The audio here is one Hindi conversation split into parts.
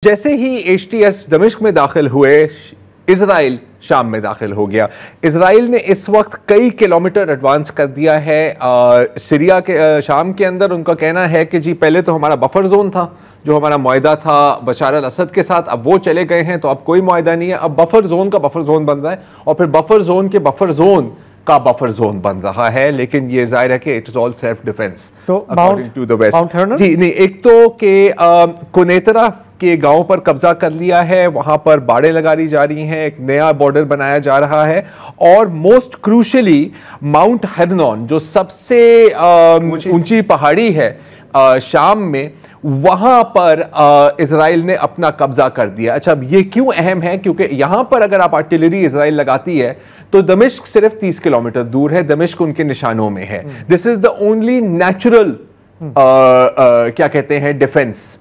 जैसे ही एचटीएस दमिश्क में दाखिल हुए, इजराइल शाम में दाखिल हो गया। इजराइल ने इस वक्त कई किलोमीटर एडवांस कर दिया है सीरिया के शाम के अंदर। उनका कहना है कि जी पहले तो हमारा बफर जोन था, जो हमारा मुआहदा था बशार अल असद के साथ, अब वो चले गए हैं तो अब कोई मुआहदा नहीं है। अब बफर जोन का बफर जोन बन रहा है और फिर बफर जोन के बफर जोन का बफर जोन बन रहा है। लेकिन ये जाहिर है कि it is all self defence according to the West. जी नहीं, एक तो कि कुनेतरा के गांव पर कब्जा कर लिया है, वहां पर बाड़े लगाई जा रही हैं, एक नया बॉर्डर बनाया जा रहा है और मोस्ट क्रूशली माउंट हेर्नोन जो सबसे ऊंची पहाड़ी है शाम में, वहां पर इजराइल ने अपना कब्जा कर दिया। अच्छा, अब ये क्यों अहम है? क्योंकि यहां पर अगर आप आर्टिलरी इजराइल लगाती है तो दमिश्क सिर्फ 30 किलोमीटर दूर है, दमिश्क उनके निशानों में है। This is the only natural क्या कहते हैं डिफेंस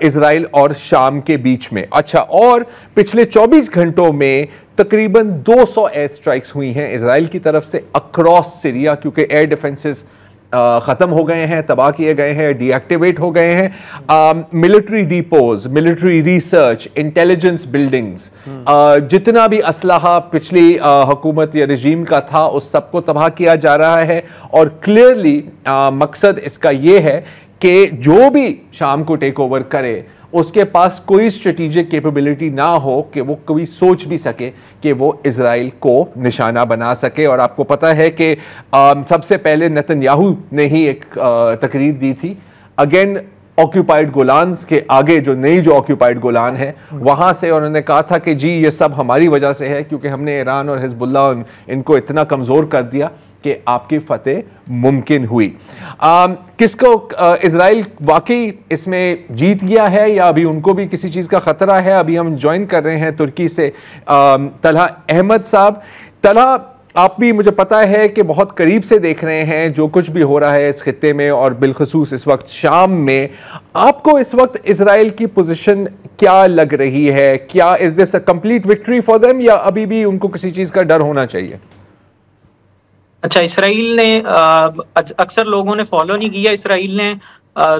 इजराइल और शाम के बीच में। अच्छा, और पिछले 24 घंटों में तकरीबन 200 एयर स्ट्राइक्स हुई हैं इजराइल की तरफ से अक्रॉस सीरिया, क्योंकि एयर डिफेंसेस खत्म हो गए हैं, तबाह किए गए हैं, डीएक्टिवेट हो गए हैं। Military depots, military research, intelligence buildings, जितना भी असलाहा पिछली हुकूमत या रजीम का था उस सबको तबाह किया जा रहा है। और क्लियरली मकसद इसका यह है कि जो भी शाम को टेक ओवर करे उसके पास कोई स्ट्रेटेजिक कैपेबिलिटी ना हो कि वो कभी सोच भी सके कि वो इजराइल को निशाना बना सके। और आपको पता है कि सबसे पहले नेतन्याहू ने ही एक तकरीर दी थी अगेन ऑक्यूपाइड गोलान के आगे, जो नई जो ऑक्यूपाइड गोलान है वहां से उन्होंने कहा था कि जी ये सब हमारी वजह से है, क्योंकि हमने ईरान और हिजबुल्लाह इनको इतना कमजोर कर दिया कि आपकी फतेह मुमकिन हुई। किसको इजराइल वाकई इसमें जीत गया है या अभी उनको भी किसी चीज़ का ख़तरा है? अभी हम ज्वाइन कर रहे हैं तुर्की से तलहा अहमद साहब। तलहा, आप भी मुझे पता है कि बहुत करीब से देख रहे हैं जो कुछ भी हो रहा है इस खित्ते में और बिलखसूस इस वक्त शाम में। आपको इस वक्त इजराइल की पोजीशन क्या लग रही है? क्या is this a complete victory for them या अभी भी उनको किसी चीज़ का डर होना चाहिए? अच्छा, इसराइल ने अक्सर लोगों ने फॉलो नहीं किया। इसराइल ने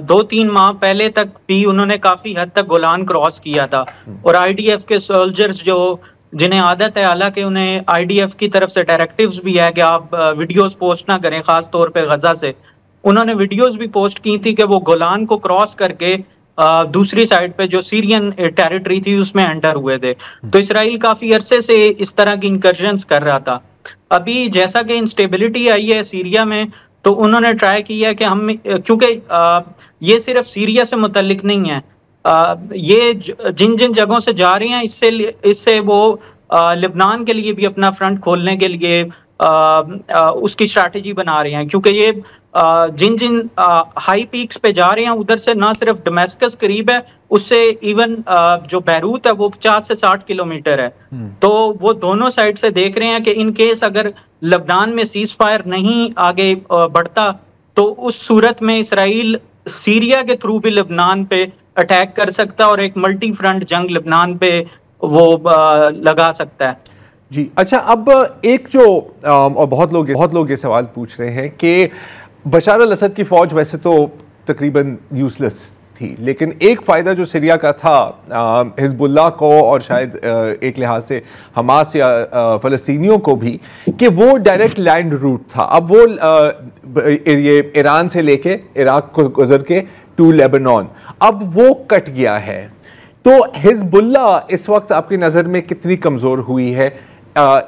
2-3 माह पहले तक भी उन्होंने काफी हद तक गोलान क्रॉस किया था और आईडीएफ के सोल्जर्स जो जिन्हें आदत है, हालांकि उन्हें आईडीएफ की तरफ से डायरेक्टिव्स भी है कि आप वीडियोस पोस्ट ना करें, खास तौर पे गजा से। उन्होंने वीडियोस भी पोस्ट की थी कि वो गोलान को क्रॉस करके दूसरी साइड पे जो सीरियन टेरिटरी थी उसमें एंटर हुए थे। तो इसराइल काफी अरसे से इस तरह की इंकर्जन्स कर रहा था। अभी जैसा कि इंस्टेबिलिटी आई है सीरिया में, तो उन्होंने ट्राई किया कि हम, क्योंकि ये सिर्फ सीरिया से मुतल्लिक नहीं है, ये जिन जिन जगहों से जा रहे हैं इससे वो लेबनान के लिए भी अपना फ्रंट खोलने के लिए उसकी स्ट्रैटेजी बना रहे हैं। क्योंकि ये जिन जिन हाई पीक्स पे जा रहे हैं उधर से ना सिर्फ डमेस्कस करीब है, उससे इवन जो बैरूत है वो 50 से 60 किलोमीटर है। तो वो दोनों साइड से देख रहे हैं कि इन केस अगर लेबनान में सीज फायर नहीं आगे बढ़ता तो उस सूरत में इसराइल सीरिया के थ्रू भी लेबनान पे अटैक कर सकता है और एक मल्टी फ्रंट जंग लेबनान पे वो लगा सकता है। जी अच्छा, अब एक जो और बहुत लोग ये सवाल पूछ रहे हैं कि बशार अल असद की फौज वैसे तो तकरीबन यूजलेस थी, लेकिन एक फ़ायदा जो सीरिया का था हिजबुल्लाह को और शायद एक लिहाज से हमास या फ़लस्तीनियों को भी, कि वो डायरेक्ट लैंड रूट था। अब वो ये ईरान से लेके इराक को गुजर के टू लेबनान, अब वो कट गया है। तो हिजबुल्लाह इस वक्त आपकी नज़र में कितनी कमज़ोर हुई है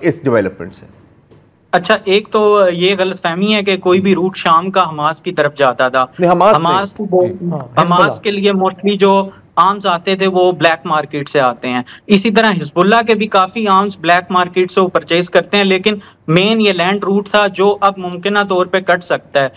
इस डेवलपमेंट से? अच्छा, एक तो ये गलतफहमी है कि कोई भी रूट शाम का हमास की तरफ जाता था। हमास के लिए मोस्टली जो आर्म्स आते थे वो ब्लैक मार्केट से आते हैं। इसी तरह हिजबुल्लाह के भी काफी आर्म्स ब्लैक मार्केट से वो परचेज करते हैं, लेकिन मेन ये लैंड रूट था जो अब मुमकिन तौर पे कट सकता है।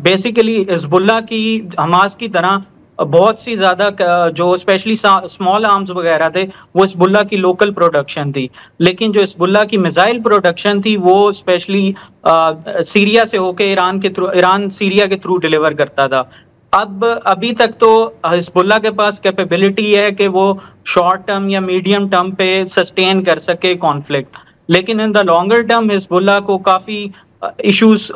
बेसिकली हिजबुल्लाह की हमास की तरह बहुत सी ज्यादा जो स्पेशली स्मॉल आर्म्स वगैरह थे वो हिजबुल्लाह की लोकल प्रोडक्शन थी, लेकिन जो हिजबुल्लाह की मिसाइल प्रोडक्शन थी वो स्पेशली सीरिया से होके ईरान सीरिया के थ्रू डिलीवर करता था। अब अभी तक तो हिजबुल्लाह के पास कैपेबिलिटी है कि वो शॉर्ट टर्म या मीडियम टर्म पे सस्टेन कर सके कॉन्फ्लिक्ट, लेकिन in the longer term Hezbollah को काफी इश्यूज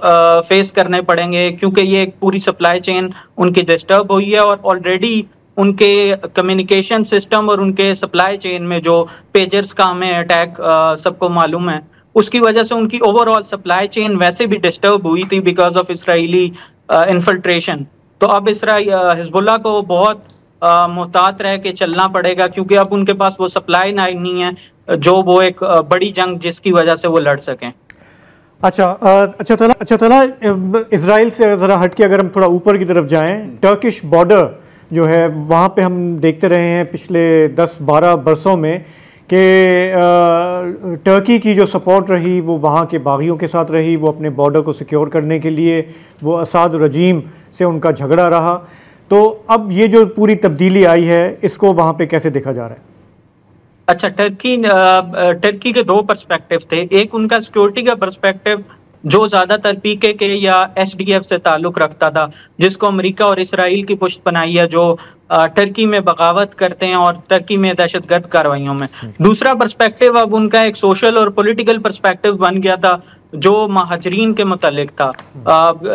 फेस करने पड़ेंगे, क्योंकि ये पूरी सप्लाई चेन उनकी डिस्टर्ब हुई है और ऑलरेडी उनके कम्युनिकेशन सिस्टम और उनके सप्लाई चेन में जो पेजर्स काम है, अटैक सबको मालूम है, उसकी वजह से उनकी ओवरऑल सप्लाई चेन वैसे भी डिस्टर्ब हुई थी बिकॉज ऑफ इसराइली इन्फिल्ट्रेशन। तो अब हिजबुल्लाह को बहुत मोहतात रह के चलना पड़ेगा, क्योंकि अब उनके पास वो सप्लाई नहीं है जो वो एक बड़ी जंग जिसकी वजह से वो लड़ सकें। अच्छा तला इजराइल से ज़रा हट के अगर हम थोड़ा ऊपर की तरफ जाएं, टर्किश बॉर्डर जो है वहाँ पे हम देखते रहे हैं पिछले 10-12 बरसों में कि टर्की की जो सपोर्ट रही वो वहाँ के बागियों के साथ रही, वो अपने बॉर्डर को सिक्योर करने के लिए वो असाद रजीम से उनका झगड़ा रहा। तो अब ये जो पूरी तब्दीली आई है इसको वहाँ पे कैसे देखा जा रहा है? अच्छा, टर्की के दो पर्सपेक्टिव थे। एक उनका सिक्योरिटी का पर्सपेक्टिव जो ज्यादातर पीकेके या एसडीएफ से ताल्लुक रखता था, जिसको अमेरिका और इसराइल की पुष्ट बनाई है, जो टर्की में बगावत करते हैं और टर्की में दहशतगर्द कार्रवाइयों में। दूसरा पर्सपेक्टिव अब उनका एक सोशल और पॉलिटिकल पर्सपेक्टिव बन गया था जो महाजरीन के मुतालिक था।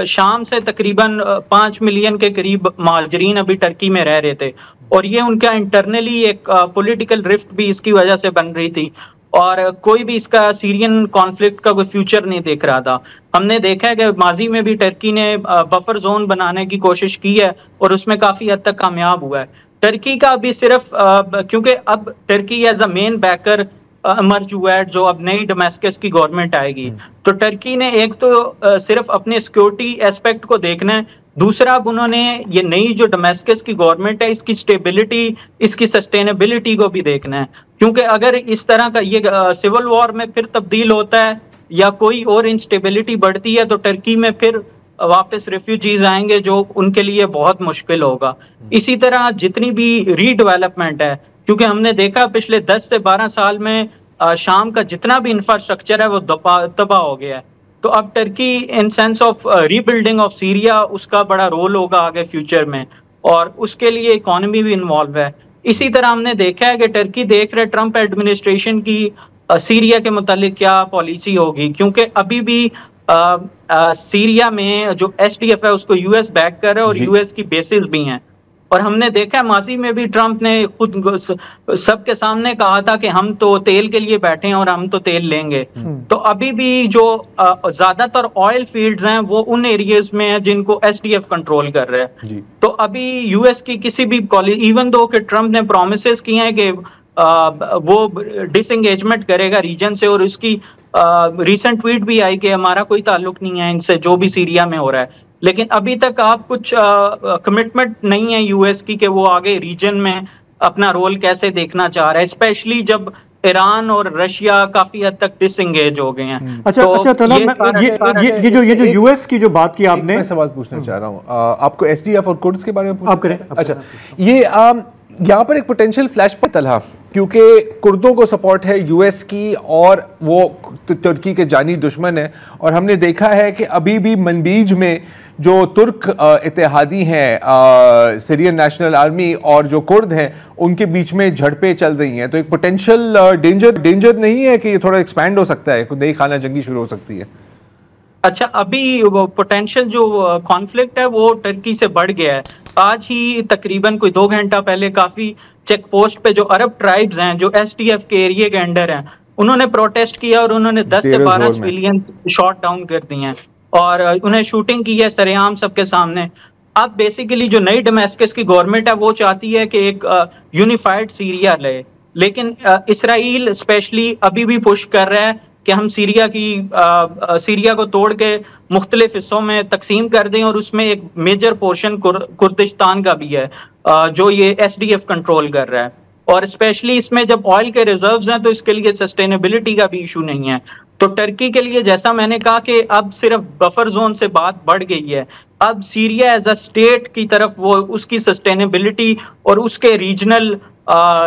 शाम से तकरीबन 5 मिलियन के करीब महाजरीन अभी टर्की में रह रहे थे, और ये उनका इंटरनली एक पॉलिटिकल रिफ्ट भी इसकी वजह से बन रही थी, और कोई भी इसका सीरियन कॉन्फ्लिक्ट का कोई फ्यूचर नहीं देख रहा था। हमने देखा है कि माजी में भी टर्की ने बफर जोन बनाने की कोशिश की है और उसमें काफी हद तक कामयाब हुआ है। टर्की का अभी सिर्फ क्योंकि अब Turkey as a main backer emerge हुआ है, जो अब नई डोमेस्टिकस की गवर्नमेंट आएगी, तो टर्की ने एक तो सिर्फ अपने सिक्योरिटी एस्पेक्ट को देखना है, दूसरा अब उन्होंने ये नई जो डोमेस्टिकस की गवर्नमेंट है इसकी स्टेबिलिटी, इसकी सस्टेनेबिलिटी को भी देखना है। क्योंकि अगर इस तरह का ये सिविल वॉर में फिर तब्दील होता है या कोई और इंस्टेबिलिटी बढ़ती है तो टर्की में फिर वापस रिफ्यूजीज आएंगे, जो उनके लिए बहुत मुश्किल होगा। इसी तरह जितनी भी रीडेवलपमेंट है, क्योंकि हमने देखा पिछले 10 से 12 साल में शाम का जितना भी इंफ्रास्ट्रक्चर है वो तबाह हो गया है। तो अब Turkey in sense of rebuilding of Syria, उसका बड़ा रोल होगा आगे फ्यूचर में, और उसके लिए इकोनॉमी भी इन्वॉल्व है। इसी तरह हमने देखा है कि टर्की देख रहे ट्रंप एडमिनिस्ट्रेशन की सीरिया के मुतालिक क्या पॉलिसी होगी, क्योंकि अभी भी सीरिया में जो एसडीएफ है उसको यूएस बैक कर रहा है और यूएस की बेसिस भी हैं। और हमने देखा माजी में भी ट्रंप ने खुद सबके सामने कहा था कि हम तो तेल के लिए बैठे हैं और हम तो तेल लेंगे। तो अभी भी जो ज्यादातर ऑयल फील्ड्स हैं वो उन एरियाज में है जिनको एसडीएफ कंट्रोल कर रहे हैं। तो अभी यूएस की किसी भी इवन दो कि ट्रंप ने प्रोमिसेस किए हैं कि वो डिसएंगेजमेंट करेगा रीजन से, और उसकी रिसेंट ट्वीट भी आई कि हमारा कोई ताल्लुक नहीं है इनसे जो भी सीरिया में हो रहा है। लेकिन अभी तक आप कुछ कमिटमेंट नहीं है यूएस की कि वो आगे रीजन में अपना रोल कैसे देखना चाह रहा है, स्पेशली जब ईरान और रशिया काफी हद तक डिसएंगेज हो गए हैं। अच्छा तला, ये जो यूएस की जो बात की आपने, मैं सवाल पूछना चाह रहा हूँ आपको एसडीएफ और कुर्द्स के बारे में आप करें। अच्छा, ये यहाँ पर एक पोटेंशियल फ्लैश पॉइंट तलहा, क्योंकि कुर्दों को सपोर्ट है यूएस की और वो तुर्की के जानी दुश्मन है, और हमने देखा है कि अभी भी मनबीज में जो तुर्क इत्तेहादी हैं, सीरियन नेशनल आर्मी और जो कुर्द हैं, उनके बीच में झड़पें चल रही हैं। तो एक पोटेंशियल डेंजर नहीं है कि ये थोड़ा एक्सपैंड हो सकता है, कोई नई खाना जंगी शुरू हो सकती है? अच्छा, अभी वो पोटेंशियल जो कॉन्फ्लिक्ट है वो टर्की से बढ़ गया है। आज ही तकरीबन कोई 2 घंटा पहले काफी चेक पोस्ट पे जो अरब ट्राइब्स हैं जो एसडीएफ के एरिया के अंडर हैं, उन्होंने प्रोटेस्ट किया और उन्होंने 10 से 12 सिविलियन शॉट डाउन कर दिए हैं और उन्हें शूटिंग की है सरेआम सबके सामने। अब बेसिकली जो नई डोमेस्टिकस की गवर्नमेंट है वो चाहती है कि एक यूनिफाइड सीरिया ले, लेकिन इसराइल स्पेशली अभी भी पुश कर रहा है कि हम सीरिया को तोड़ के मुख्तलिफ हिस्सों में तकसीम कर दें, और उसमें एक मेजर पोर्शन कुर्दिस्तान का भी है जो ये एसडीएफ कंट्रोल कर रहा है। और स्पेशली इसमें जब ऑयल के रिजर्व्स हैं तो इसके लिए सस्टेनेबिलिटी का भी इशू नहीं है। तो टर्की के लिए जैसा मैंने कहा कि अब सिर्फ बफर जोन से बात बढ़ गई है, अब सीरिया एज अ स्टेट की तरफ वो उसकी सस्टेनेबिलिटी और उसके रीजनल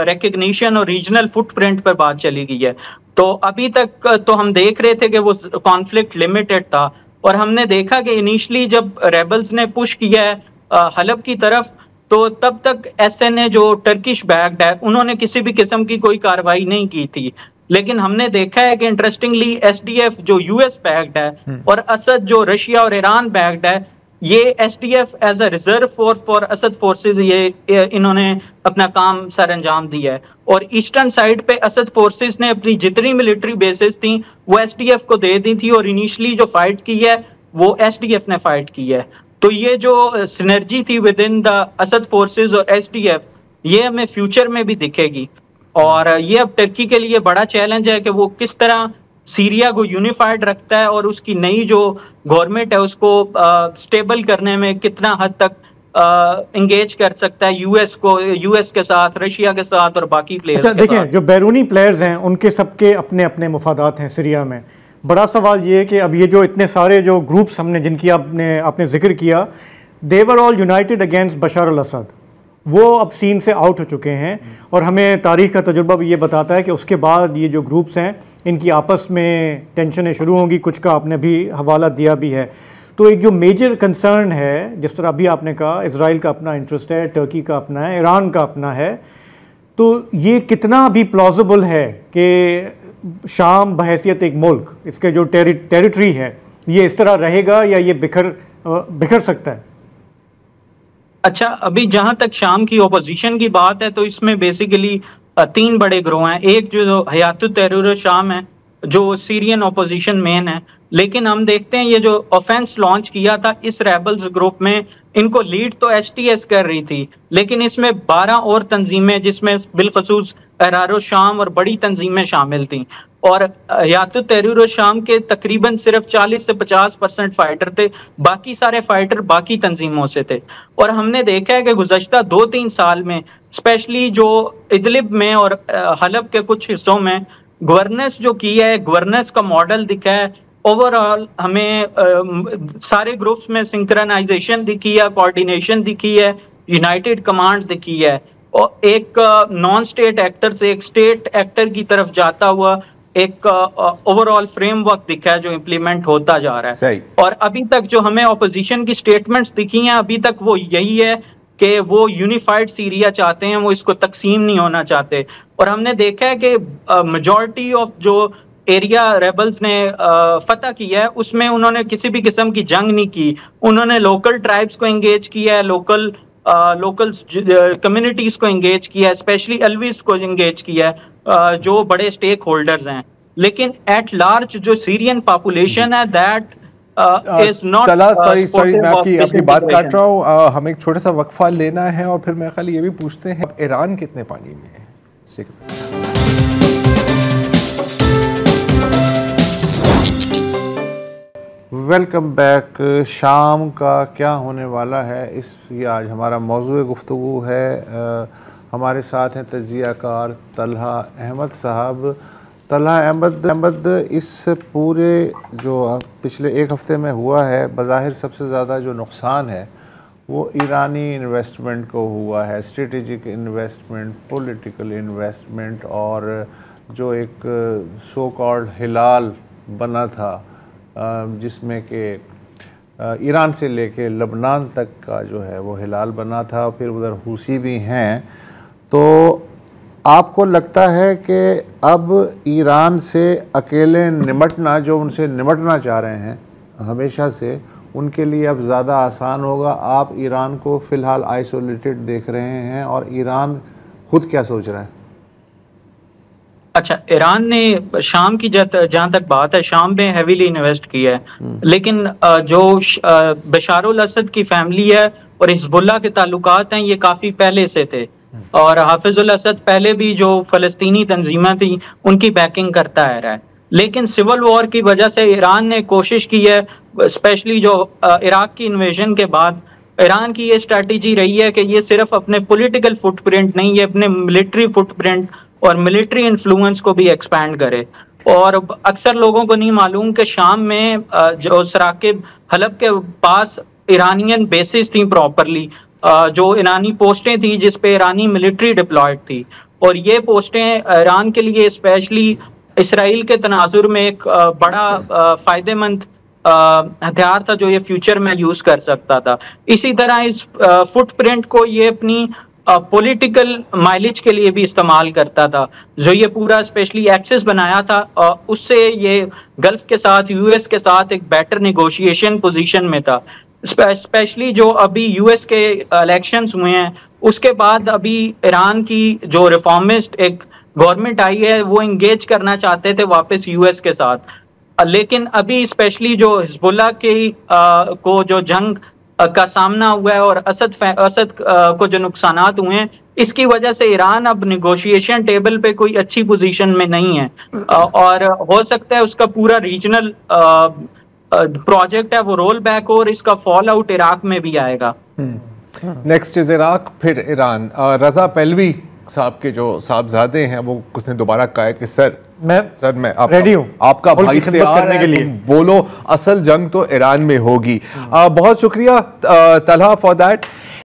रिकग्निशन और रीजनल फुटप्रिंट पर बात चली गई है। तो अभी तक तो हम देख रहे थे कि वो कॉन्फ्लिक्ट लिमिटेड था, और हमने देखा कि इनिशियली जब रेबल्स ने पुश किया है हलब की तरफ, तो तब तक एसएनए जो टर्किश बैक्ड है उन्होंने किसी भी किस्म की कोई कार्रवाई नहीं की थी। लेकिन हमने देखा है कि इंटरेस्टिंगली एसडीएफ जो यूएस बैक्ड है और असद जो रशिया और ईरान बैक्ड है, ये SDF as a reserve force for Assad forces ये इन्होंने अपना काम सर अंजाम दिया है। और ईस्टर्न साइड पे असद फोर्सेस ने अपनी जितनी मिलिट्री बेसेस थी वो एसडीएफ को दे दी थी, और इनिशियली जो फाइट की है वो एसडीएफ ने फाइट की है। तो ये जो सिनर्जी थी with in the Asad forces और एसडीएफ, ये हमें फ्यूचर में भी दिखेगी। और ये अब टर्की के लिए बड़ा चैलेंज है कि वो किस तरह सीरिया को यूनिफाइड रखता है और उसकी नई जो गवर्नमेंट है उसको स्टेबल करने में कितना हद तक एंगेज कर सकता है यूएस के साथ, रशिया के साथ और बाकी प्लेयर्स अच्छा, देखिए जो बैरूनी प्लेयर्स हैं उनके सबके अपने अपने मुफादात हैं सीरिया में। बड़ा सवाल ये है कि अब ये जो इतने सारे जो ग्रुप्स हमने जिनकी आपने जिक्र किया, दे वर ऑल यूनाइटेड अगेंस्ट बशर अल असद, वो अब सीन से आउट हो चुके हैं। और हमें तारीख का तजुर्बा भी ये बताता है कि उसके बाद ये जो ग्रुप्स हैं इनकी आपस में टेंशनें शुरू होंगी, कुछ का आपने भी हवाला दिया भी है। तो एक जो मेजर कंसर्न है, जिस तरह अभी आपने कहा, इजराइल का अपना इंटरेस्ट है, टर्की का अपना है, ईरान का अपना है, तो ये कितना भी प्लॉजिबल है कि शाम बहैसियत एक मुल्क, इसके जो टेरिटरी है, ये इस तरह रहेगा या ये बिखर सकता है? अच्छा, अभी जहां तक शाम की ओपोजिशन की बात है तो इसमें बेसिकली 3 बड़े ग्रोह हैं। एक जो हयातुत तहरीर शाम है जो सीरियन ओपोजिशन मेन है, लेकिन हम देखते हैं ये जो ऑफेंस लॉन्च किया था इस रेबल्स ग्रुप में, इनको लीड तो एचटीएस कर रही थी, लेकिन इसमें 12 और तंजीमें जिसमें बिलखसूस अहरार शाम और बड़ी तंजीमें शामिल थी। और हयातुत तहरीर शाम के तकरीबन सिर्फ 40 से 50% फाइटर थे, बाकी सारे फाइटर बाकी तंजीमों से थे। और हमने देखा है कि गुज़श्ता 2-3 साल में स्पेशली जो इदलिब में और हलब के कुछ हिस्सों में गवर्नेंस जो की है, गवर्नेंस का मॉडल दिखा है। ओवरऑल हमें सारे ग्रुप्स में सिंक्रोनाइजेशन दिखी है, कोऑर्डिनेशन दिखी है, यूनाइटेड कमांड दिखी है, और एक नॉन स्टेट एक्टर से एक स्टेट एक्टर की तरफ जाता हुआ एक ओवरऑल फ्रेमवर्क दिखा है जो इम्प्लीमेंट होता जा रहा है। और अभी तक जो हमें ऑपोजिशन की स्टेटमेंट्स दिखी हैं अभी तक वो यही है कि वो यूनिफाइड सीरिया चाहते हैं, वो इसको तकसीम नहीं होना चाहते। और हमने देखा है कि मेजॉरिटी ऑफ जो एरिया रेबल्स ने फतह किया है उसमें उन्होंने किसी भी किस्म की जंग नहीं की, उन्होंने लोकल ट्राइब्स को एंगेज किया है, लोकल कम्युनिटीज को एंगेज किया है, स्पेशली अलवीज को एंगेज किया है जो बड़े स्टेक होल्डर्स हैं। लेकिन एट लार्ज जो सीरियन पॉपुलेशन है दैट इज नॉट। सॉरी मैं आपकी बात काट रहा हूँ, हमें एक छोटा सा वक्फा लेना है और फिर मैं खाली ये भी पूछते हैं ईरान कितने पानी में है। Welcome back. शाम का क्या होने वाला है, इस ये आज हमारा मौजूद गुफ्तगू है। हमारे साथ हैं तज्ज़ियाकार तलहा अहमद साहब। तलहा अहमद, इस पूरे जो पिछले एक हफ़्ते में हुआ है, बज़ाहिर सबसे ज़्यादा जो नुकसान है वो ईरानी इन्वेस्टमेंट को हुआ है, स्ट्रेटेजिक इन्वेस्टमेंट, पॉलिटिकल इन्वेस्टमेंट, और जो एक सो कॉल्ड हिलाल बना था जिसमें कि ईरान से लेके लबनान तक का जो है वो हिलाल बना था, फिर उधर हुसी भी हैं। तो आपको लगता है कि अब ईरान से अकेले निमटना, जो उनसे निमटना चाह रहे हैं हमेशा से, उनके लिए अब ज़्यादा आसान होगा? आप ईरान को फ़िलहाल आइसोलेटेड देख रहे हैं, और ईरान खुद क्या सोच रहा है? अच्छा, ईरान ने शाम की जहां तक बात है, शाम में हेवीली इन्वेस्ट किया है, लेकिन जो बशारुल असद की फैमिली है और हिजबुल्लाह के ताल्लुकात हैं ये काफी पहले से थे, और हाफिजुल असद पहले भी जो फलस्तीनी तंजीमें थी उनकी बैकिंग करता आ रहा है। लेकिन सिविल वॉर की वजह से ईरान ने कोशिश की है, स्पेशली जो इराक की इन्वेजन के बाद ईरान की ये स्ट्रैटेजी रही है कि ये सिर्फ अपने पॉलिटिकल फुटप्रिंट नहीं, ये अपने मिलिट्री फुटप्रिंट और मिलिट्री इन्फ्लुएंस को भी एक्सपैंड करे। और अक्सर लोगों को नहीं मालूम कि शाम में जो सराकिब हलब के पास ईरानियन बेसिस थी प्रॉपरली, जो ईरानी पोस्टें थी जिस पे ईरानी मिलिट्री डिप्लॉयड थी, और ये पोस्टें ईरान के लिए स्पेशली इसराइल के तनाजुर में एक बड़ा फायदेमंद हथियार था जो ये फ्यूचर में यूज कर सकता था। इसी तरह इस फुटप्रिंट को ये अपनी पॉलिटिकल माइलेज के लिए भी इस्तेमाल करता था। जो ये पूरा स्पेशली एक्सेस बनाया था, उससे ये गल्फ के साथ, यूएस के साथ एक बेटर नेगोशिएशन पोजीशन में था। स्पेशली जो अभी यूएस के इलेक्शंस हुए हैं, उसके बाद अभी ईरान की जो रिफॉर्मिस्ट एक गवर्नमेंट आई है वो इंगेज करना चाहते थे वापस यूएस के साथ, लेकिन अभी स्पेशली जो हिजबुल्लाह के को जो जंग का सामना हुआ है और असद को जो नुकसानात हुए हैं, इसकी वजह से ईरान अब निगोशिएशन टेबल पे कोई अच्छी पोजीशन में नहीं है, और हो सकता है उसका पूरा रीजनल प्रोजेक्ट है वो रोल बैक हो और इसका फॉल आउट इराक में भी आएगा। नेक्स्ट इज इराक, फिर ईरान। रजा पहलवी साहब के जो साहबजादे हैं वो उसने दोबारा कहा है कि सर मैं रेडी हूं आपका भाई करने के लिए, बोलो असल जंग तो ईरान में होगी। बहुत शुक्रिया तलहा फॉर दैट।